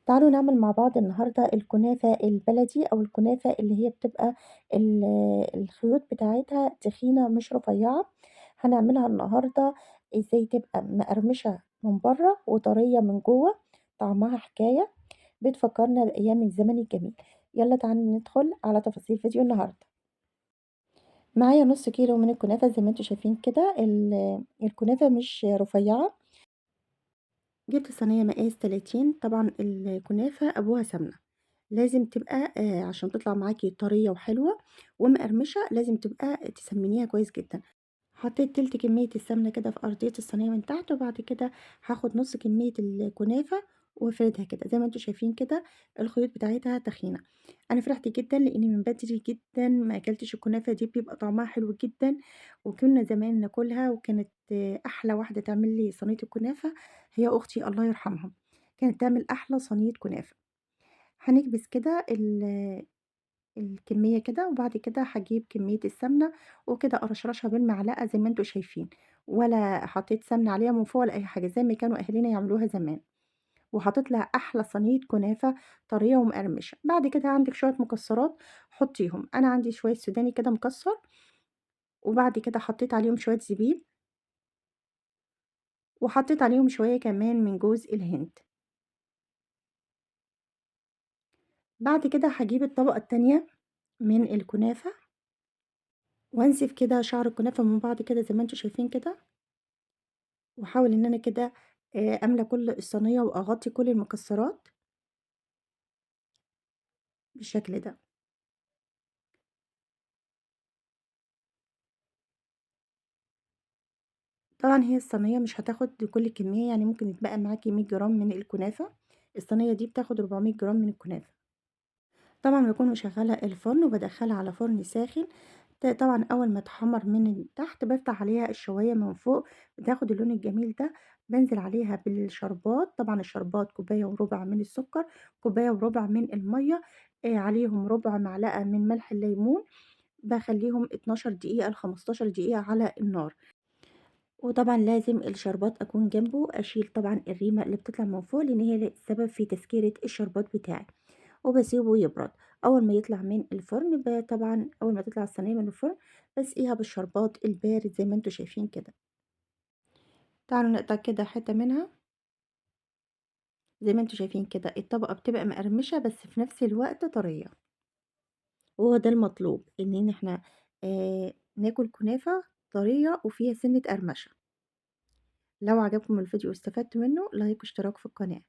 تعالوا نعمل مع بعض النهارده الكنافة البلدي أو الكنافة اللي هي بتبقى ال الخيوط بتاعتها تخينة مش رفيّعة، هنعملها النهارده إزاي تبقى مقرمشة من برّه وطرية من جوّه، طعمها حكاية بتفكّرنا بأيام الزمن الجميل. يالّا تعالوا ندخل على تفاصيل فيديو النهارده. معايا نُص كيلو من الكنافة زي ما أنتم شايفين كده، الكنافة مش رفيّعة، جِبت صينية مقاس 30. طبعًا الكنافة أبوها سمنة. لازم تبقى عشان تطلع معاكِ طرية وحلوة ومقرمشة، لازم تبقى تسمّنيها كويس جدًا. حطيت تِلت كمية السمنة كده في أرضية الصينية من تحت، وبعد كده هاخد نُص كمية الكنافة وافردها كده، زي ما أنتم شايفين كده الخيوط بتاعتها تخينة. أنا فرحت جدًا لإني من بدري جدًا ما أكلتش الكنافة دي، بيبقى طعمها حلو جدًا، وكنا زمان ناكلها، وكانت أحلى واحدة تعمل لي صينية الكنافة هي أختي الله يرحمها، كانت تعمل أحلى صينية كنافة. هنكبس كده الكمية كده، وبعد كده هاجيب كمية السمنة وكده أرشرشها بالمعلقة زي ما أنتم شايفين، ولا حطيت سمنة عليها من فوق ولا أي حاجة، زي ما كانوا أهالينا يعملوها زمان، وهتطلع أحلى صينية كنافة طرية ومقرمشة. بعد كده عندِك شوية مكسرات حطيهم، أنا عندي شوية سوداني كده مكسر، وبعد كده حطيت عليهم شوية زبيب، وحطيت عليهم شوية كمان من جوز الهند. بعد كده هاجيب الطبقة التانية من الكنافة وأنسف كده شعر الكنافة من بعض كده زي ما أنتم شايفين كده، واحاول إن أنا كده أملى كل الصينية وأغطي كل المكسرات بالشكل ده. طبعًا هي الصينية مش هتاخد كل الكمية، يعني ممكن يتبقى معاكِ 100 جرام من الكنافة، الصينية دي بتاخد 400 جرام من الكنافة. طبعًا باكون مشغّلة الفرن وبادخّلها على فرن ساخن، طبعًا أول ما تحمّر من تحت بافتح عليها الشواية من فوق، بتاخد اللون الجميل ده، بانزل عليها بالشربات، طبعًا الشربات كوباية وربع من السكر، كوباية وربع من المَيّة، عليهم ربع معلقة من ملح الليمون، باخلّيهم 12 دقيقة ل15 دقيقة على النار. وطبعًا لازم الشربات أكون جنبه، أشيل طبعًا الريمة اللي بتطلع من فوق، لإن هي السبب في تسكيرة الشربات بتاعي، وباسيبه يبرد. أول ما يطلع من الفرن طبعًا أول ما تطلع الصينية من الفرن، باسقيها بالشربات البارد زي ما أنتم شايفين كده. تعالوا نقطع كده حتة منها، زي ما أنتم شايفين كده الطبقة بتبقى مقرمشة بس في نفس الوقت طرية، وهو ده المطلوب، إن إحنا ناكل كنافة طرية وفيها سِنّة قرمشة. لو عجبكم الفيديو واستفدتوا منه لايك واشتراك في القناة.